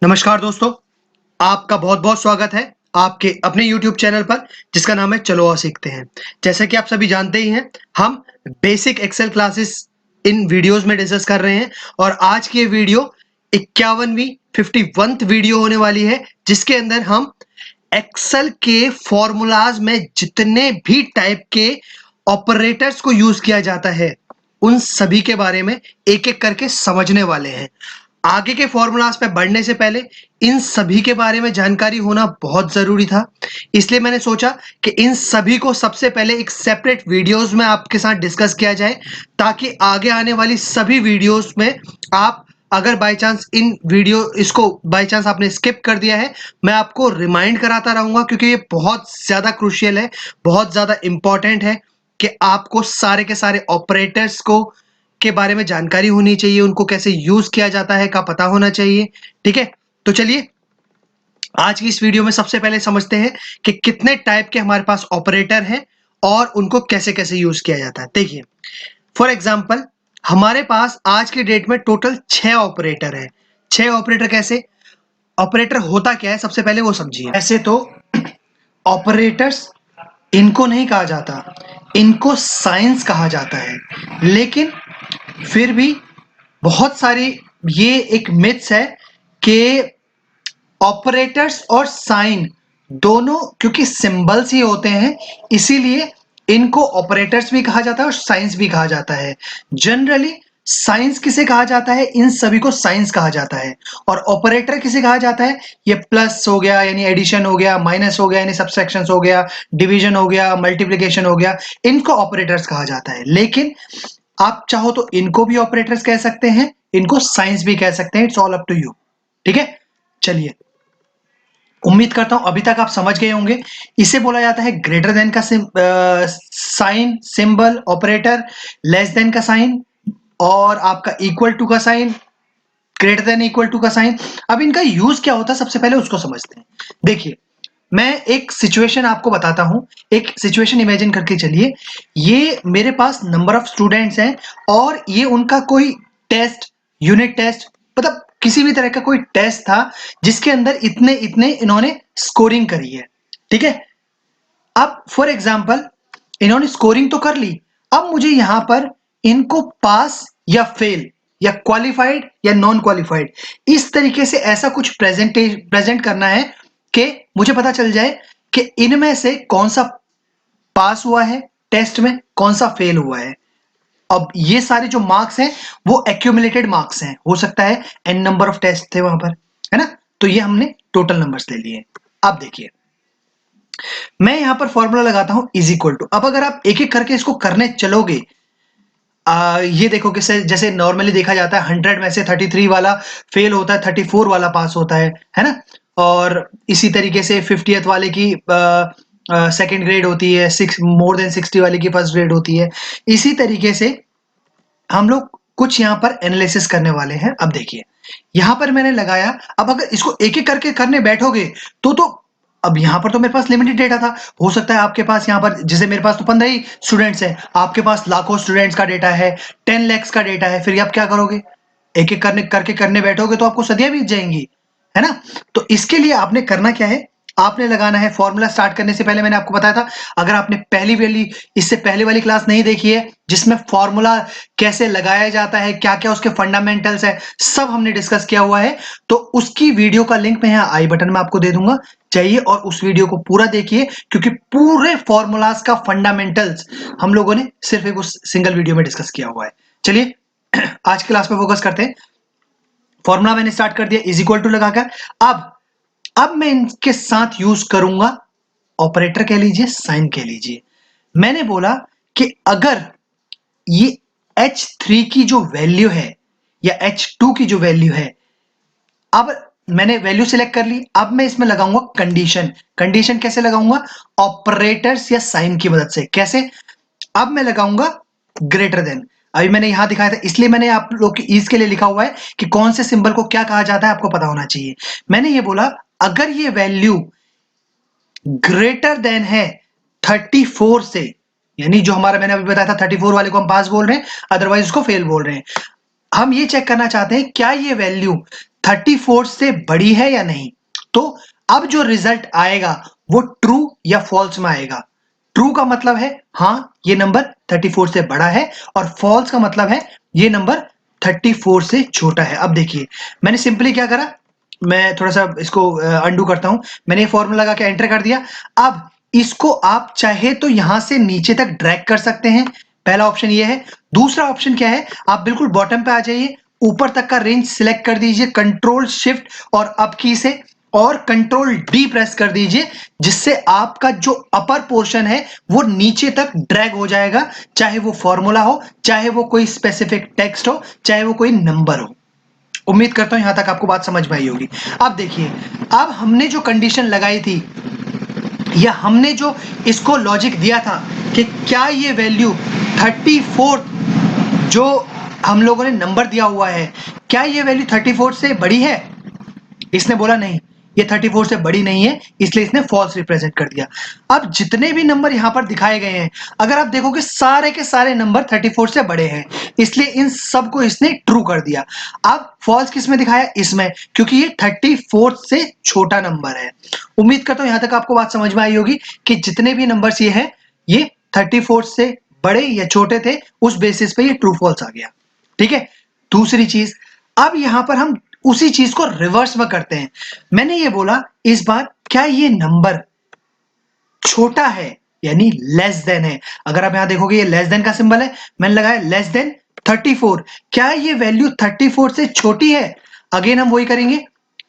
नमस्कार दोस्तों, आपका बहुत-बहुत स्वागत है आपके अपने YouTube चैनल पर जिसका नाम है चलो आओ सीखते हैं। जैसा कि आप सभी जानते ही हैं, हम बेसिक एक्सेल क्लासेस इन वीडियोस में डिस्कस कर रहे हैं और आज की ये वीडियो 51वीं 51th वीडियो होने वाली है, जिसके अंदर हम एक्सेल के फॉर्मूलाज में जितने भी टाइप के ऑपरेटर्स को यूज किया जाता है, उन सभी के बारे में एक-एक करके समझने वाले हैं। आगे के फॉर्मूलाज पे बढ़ने से पहले इन सभी के बारे में जानकारी होना बहुत जरूरी था, इसलिए मैंने सोचा कि इन सभी को सबसे पहले एक सेपरेट वीडियोस में आपके साथ डिस्कस किया जाए, ताकि आगे आने वाली सभी वीडियोस में आप अगर बाय चांस इसको बाय चांस आपने स्किप कर दिया है, मैं आपको रिमाइंड कराता रहूंगा, क्योंकि ये बहुत ज्यादा क्रूशियल है, बहुत ज्यादा इंपॉर्टेंट है कि आपको सारे के सारे ऑपरेटर्स को के बारे में जानकारी होनी चाहिए, उनको कैसे यूज किया जाता है का पता होना चाहिए। ठीक है, तो चलिए आज की इस वीडियो में सबसे पहले समझते हैं कि कितने टाइप के हमारे पास ऑपरेटर हैं और उनको कैसे कैसे यूज किया जाता है। देखिए, फॉर एग्जाम्पल हमारे पास आज के डेट में टोटल 6 ऑपरेटर है। 6 ऑपरेटर कैसे, ऑपरेटर होता क्या है सबसे पहले वो समझिए। ऐसे तो ऑपरेटर्स इनको नहीं कहा जाता, इनको साइंस कहा जाता है, लेकिन फिर भी बहुत सारी ये एक मिथ्स है कि ऑपरेटर्स और साइन दोनों क्योंकि सिंबल्स ही होते हैं, इसीलिए इनको ऑपरेटर्स भी कहा जाता है और साइंस भी कहा जाता है। जनरली साइंस किसे कहा जाता है, इन सभी को साइंस कहा जाता है। और ऑपरेटर किसे कहा जाता है, ये प्लस हो गया यानी एडिशन हो गया, माइनस हो गया यानी सब्सट्रैक्शन हो गया, डिवीजन हो गया, मल्टीप्लिकेशन हो गया, इनको ऑपरेटर्स कहा जाता है। लेकिन आप चाहो तो इनको भी ऑपरेटर्स कह सकते हैं, इनको साइंस भी कह सकते हैं, it's all up to you. ठीक है, चलिए, उम्मीद करता हूं अभी तक आप समझ गए होंगे। इसे बोला जाता है ग्रेटर देन का sign, symbol, operator, less than का साइन और आपका इक्वल टू का sign, greater than equal to का साइन। अब इनका यूज क्या होता है सबसे पहले उसको समझते हैं। देखिए, मैं एक सिचुएशन आपको बताता हूं, एक सिचुएशन इमेजिन करके चलिए। ये मेरे पास नंबर ऑफ स्टूडेंट्स हैं और ये उनका कोई टेस्ट, यूनिट टेस्ट, मतलब किसी भी तरह का कोई टेस्ट था जिसके अंदर इतने इतने इन्होंने स्कोरिंग करी है। ठीक है, अब फॉर एग्जाम्पल इन्होंने स्कोरिंग तो कर ली, अब मुझे यहां पर इनको पास या फेल या क्वालिफाइड या नॉन क्वालिफाइड इस तरीके से ऐसा कुछ प्रेजेंट करना है कि मुझे पता चल जाए कि इनमें से कौन सा पास हुआ है टेस्ट में, कौन सा फेल हुआ है। अब ये सारे जो मार्क्स हैं वो एक्यूमुलेटेड मार्क्स हैं, हो सकता है एन नंबर ऑफ टेस्ट थे वहां पर, है ना। तो ये हमने टोटल नंबर्स ले लिए। अब देखिए, मैं यहां पर फॉर्मूला लगाता हूं इज इक्वल टू। अब अगर आप एक एक करके इसको करने चलोगे, ये देखो कि जैसे नॉर्मली देखा जाता है 100 में से 33 वाला फेल होता है, 34 वाला पास होता है ना। और इसी तरीके से 50th वाले की सेकंड ग्रेड होती है, मोर देन 60 वाले की फर्स्ट ग्रेड होती है। इसी तरीके से हम लोग कुछ यहाँ पर एनालिसिस करने वाले हैं। अब देखिए, यहां पर मैंने लगाया, अब अगर इसको एक एक करके करने बैठोगे तो अब यहां पर तो मेरे पास लिमिटेड डेटा था, हो सकता है आपके पास यहां पर, जैसे मेरे पास तो 15 ही स्टूडेंट्स हैं, आपके पास लाखों स्टूडेंट्स का डेटा है, 10 lakhs का डेटा है, फिर आप क्या करोगे, एक एक करने बैठोगे तो आपको सदियां बीत जाएंगी, है ना। तो इसके लिए आपने करना क्या है, आपने लगाना है फॉर्मूला। स्टार्ट करने से पहले मैंने आपको बताया था, अगर आपने पहली वाली, इससे पहले वाली क्लास नहीं देखी है जिसमें फॉर्मूला कैसे लगाया जाता है, क्या क्या उसके फंडामेंटल्स है, सब हमने डिस्कस किया हुआ है, तो उसकी वीडियो का लिंक मैं यहाँ आई बटन में आपको दे दूंगा, चाहिए और उस वीडियो को पूरा देखिए, क्योंकि पूरे फॉर्मूलाज का फंडामेंटल्स हम लोगों ने सिर्फ एक उस सिंगल वीडियो में डिस्कस किया हुआ है। चलिए आज की क्लास पे फोकस करते हैं। फॉर्मूला मैंने स्टार्ट कर दिया इज इक्वल टू लगाकर। अब मैं इनके साथ यूज करूंगा ऑपरेटर कह लीजिए, साइन कह लीजिए। मैंने बोला कि अगर ये H3 की जो वैल्यू है या H2 की जो वैल्यू है, अब मैंने वैल्यू सिलेक्ट कर ली, अब मैं इसमें लगाऊंगा कंडीशन। कंडीशन कैसे लगाऊंगा, ऑपरेटर्स या साइन की मदद से। कैसे, अब मैं लगाऊंगा ग्रेटर देन। अभी मैंने यहां दिखाया था, इसलिए मैंने आप लोग की ईज के लिए लिखा हुआ है कि कौन से सिंबल को क्या कहा जाता है आपको पता होना चाहिए। मैंने ये बोला अगर ये वैल्यू ग्रेटर देन है 34 से, यानी जो हमारा मैंने अभी बताया था 34 वाले को हम पास बोल रहे हैं, अदरवाइज उसको फेल बोल रहे हैं। हम ये चेक करना चाहते हैं क्या ये वैल्यू 34 से बड़ी है या नहीं। तो अब जो रिजल्ट आएगा वो ट्रू या फॉल्स में आएगा। ट्रू का मतलब है हाँ ये नंबर 34 से बड़ा है, और फॉल्स का मतलब है ये नंबर 34 से छोटा है। अब देखिए मैंने सिंपली क्या करा, मैं थोड़ा सा इसको अंडू करता हूं। मैंने ये फॉर्मूला लगा के एंटर कर दिया। अब इसको आप चाहे तो यहां से नीचे तक ड्रैग कर सकते हैं, पहला ऑप्शन ये है। दूसरा ऑप्शन क्या है, आप बिल्कुल बॉटम पे आ जाइए, ऊपर तक का रेंज सिलेक्ट कर दीजिए कंट्रोल शिफ्ट और अप की से, और कंट्रोल डी प्रेस कर दीजिए, जिससे आपका जो अपर पोर्शन है वो नीचे तक ड्रैग हो जाएगा, चाहे वो फॉर्मूला हो, चाहे वो कोई स्पेसिफिक टेक्स्ट हो, चाहे वो कोई नंबर हो। उम्मीद करता हूं यहां तक आपको बात समझ में आई होगी। अब देखिए, अब हमने जो कंडीशन लगाई थी या हमने जो इसको लॉजिक दिया था कि क्या ये वैल्यू 34 जो हम लोगों ने नंबर दिया हुआ है, क्या ये वैल्यू 34 से बड़ी है। इसने बोला नहीं, ये 34 से बड़ी नहीं है, इसलिए इसने फॉल्स रिप्रेजेंट कर दिया। अब जितने भी नंबर यहां पर दिखाए गए हैं, अगर आप देखोगे सारे के सारे नंबर 34 से बड़े हैं, इसलिए इन सबको इसने ट्रू कर दिया। अब फॉल्स किस में दिखाया, इसमें, क्योंकि ये 34 से छोटा नंबर है। उम्मीद करता हूं यहां तक आपको बात समझ में आई होगी कि जितने भी नंबर्स ये हैं, ये 34 से बड़े या छोटे थे, उस बेसिस पे ये ट्रू फॉल्स आ गया। ठीक है। दूसरी चीज, अब यहां पर हम उसी चीज को रिवर्स में करते हैं। मैंने ये बोला इस बार क्या ये नंबर छोटा है यानी लेस देन है। अगर आप यहां देखोगे ये लेस देन का सिंबल है, मैंने लगाया लेस देन 34। क्या ये वैल्यू 34 से छोटी है। अगेन हम वही करेंगे।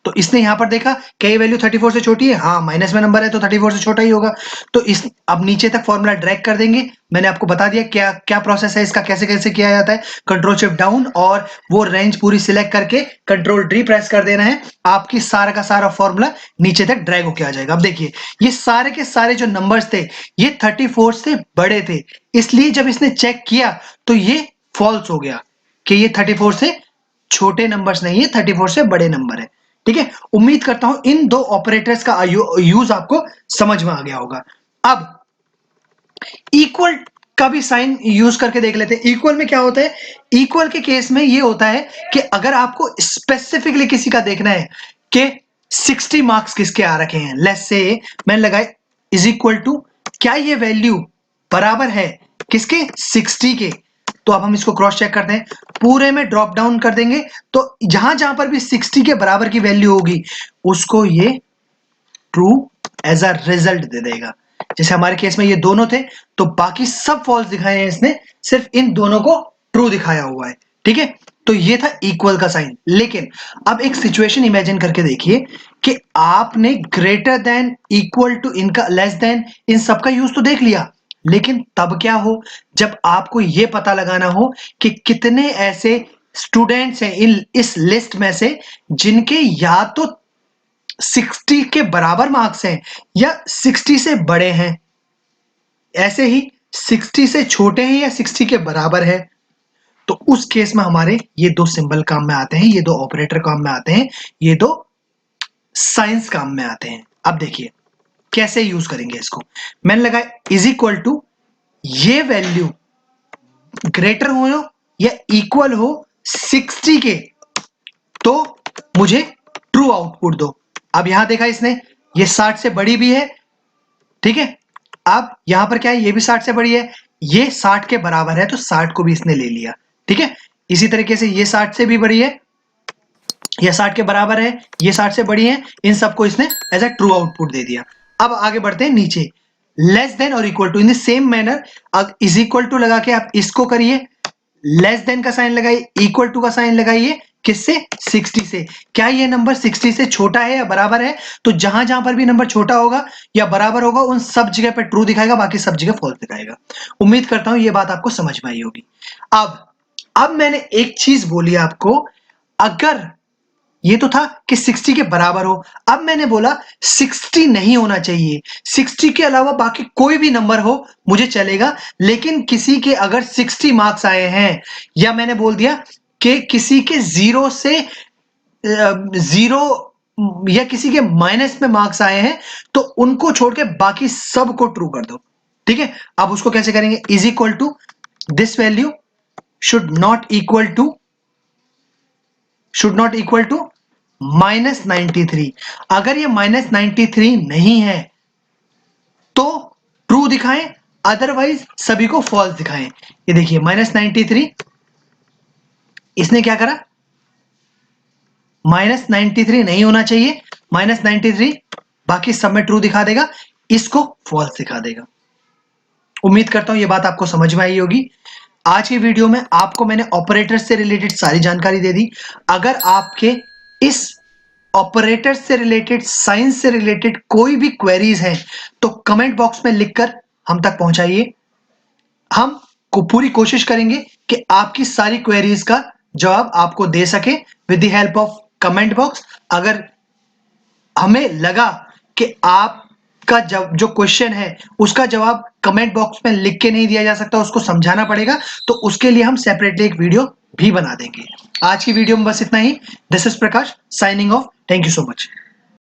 तो इसने यहां पर देखा क्या ये वैल्यू 34 से छोटी है, हाँ माइनस में नंबर है तो 34 से छोटा ही होगा। तो इस अब नीचे तक फॉर्मूला ड्रैग कर देंगे। मैंने आपको बता दिया क्या क्या प्रोसेस है इसका, कैसे कैसे किया जाता है। कंट्रोल शिफ्ट डाउन और वो रेंज पूरी सिलेक्ट करके कंट्रोल डी प्रेस कर देना है, आपकी सारा का सारा फॉर्मूला नीचे तक ड्रैग होके आ जाएगा। अब देखिए ये सारे के सारे जो नंबर्स थे ये 34 से बड़े थे, इसलिए जब इसने चेक किया तो ये फॉल्स हो गया कि ये 34 से छोटे नंबर्स नहीं है, 34 से बड़े नंबर है। ठीक है। उम्मीद करता हूं इन दो ऑपरेटर्स का यूज आपको समझ में आ गया होगा। अब इक्वल का भी साइन यूज करके देख लेते हैं। इक्वल में क्या होता है, इक्वल के केस में ये होता है कि अगर आपको स्पेसिफिकली किसी का देखना है कि 60 मार्क्स किसके आ रखे हैं, लेट्स से मैंने लगाए इज इक्वल टू, क्या ये वैल्यू बराबर है किसके, 60 के। तो अब हम इसको क्रॉस चेक करते हैं, पूरे में ड्रॉप डाउन कर देंगे, तो जहां जहां पर भी 60 के बराबर की वैल्यू होगी उसको ये ट्रू एज अ रिजल्ट दे देगा। जैसे हमारे केस में ये दोनों थे तो बाकी सब फॉल्स दिखाए हैं इसने, सिर्फ इन दोनों को ट्रू दिखाया हुआ है। ठीक है। तो ये था इक्वल का साइन। लेकिन अब एक सिचुएशन इमेजिन करके देखिए कि आपने ग्रेटर देन, इक्वल टू, इनका लेस देन, इन सबका यूज तो देख लिया, लेकिन तब क्या हो जब आपको यह पता लगाना हो कि कितने ऐसे स्टूडेंट्स हैं इस लिस्ट में से जिनके या तो 60 के बराबर मार्क्स हैं या 60 से बड़े हैं, ऐसे ही 60 से छोटे हैं या 60 के बराबर है। तो उस केस में हमारे ये दो सिंबल काम में आते हैं, ये दो ऑपरेटर काम में आते हैं, ये दो साइंस काम में आते हैं। अब देखिए कैसे यूज करेंगे इसको। मैंने लगाया इज इक्वल टू, ये वैल्यू ग्रेटर हो या इक्वल हो 60 के, तो मुझे ट्रू आउटपुट दो। अब यहां देखा इसने ये 60 से बड़ी भी है। ठीक है। अब यहां पर क्या है, ये भी 60 से बड़ी है, ये 60 के बराबर है तो 60 को भी इसने ले लिया। ठीक है। इसी तरीके से ये 60 से भी बड़ी है, ये 60 के बराबर है, ये 60 से बड़ी है, इन सबको इसने एज अ ट्रू आउटपुट दे दिया। अब आगे बढ़ते हैं नीचे, लेस देन और equal to in the same manner. अब इज इक्वल टू लगा के आप इसको करिए, लेस देन का साइन लगाइए, इक्वल टू का साइन लगाइए, किससे, 60 से। क्या ये नंबर 60 से छोटा है या बराबर है। तो जहां जहां पर भी नंबर छोटा होगा या बराबर होगा उन सब जगह पर ट्रू दिखाएगा, बाकी सब जगह फॉल्स दिखाएगा। उम्मीद करता हूं ये बात आपको समझ में आई होगी। अब मैंने एक चीज बोली आपको, अगर ये तो था कि 60 के बराबर हो, अब मैंने बोला 60 नहीं होना चाहिए, 60 के अलावा बाकी कोई भी नंबर हो मुझे चलेगा, लेकिन किसी के अगर 60 मार्क्स आए हैं, या मैंने बोल दिया कि किसी के 0 से 0 या किसी के माइनस में मार्क्स आए हैं, तो उनको छोड़ के बाकी सबको ट्रू कर दो। ठीक है। अब उसको कैसे करेंगे, is equal to, this value should not equal to -93। अगर ये -93 नहीं है तो ट्रू दिखाएं, अदरवाइज सभी को फॉल्स दिखाएं। ये देखिए -93, इसने क्या करा, -93 नहीं होना चाहिए, -93 बाकी सब में ट्रू दिखा देगा, इसको फॉल्स दिखा देगा। उम्मीद करता हूं ये बात आपको समझ में आई होगी। आज की वीडियो में आपको मैंने ऑपरेटर से रिलेटेड सारी जानकारी दे दी। अगर आपके इस ऑपरेटर से रिलेटेड, साइंस से रिलेटेड कोई भी क्वेरीज हैं तो कमेंट बॉक्स में लिखकर हम तक पहुंचाइए। हम को पूरी कोशिश करेंगे कि आपकी सारी क्वेरीज का जवाब आपको दे सके with the help of comment box. अगर हमें लगा कि आपका जो क्वेश्चन है उसका जवाब कमेंट बॉक्स में लिख के नहीं दिया जा सकता, उसको समझाना पड़ेगा, तो उसके लिए हम सेपरेटली एक वीडियो भी बना देंगे। आज की वीडियो में बस इतना ही। This is Prakash signing off. Thank you so much.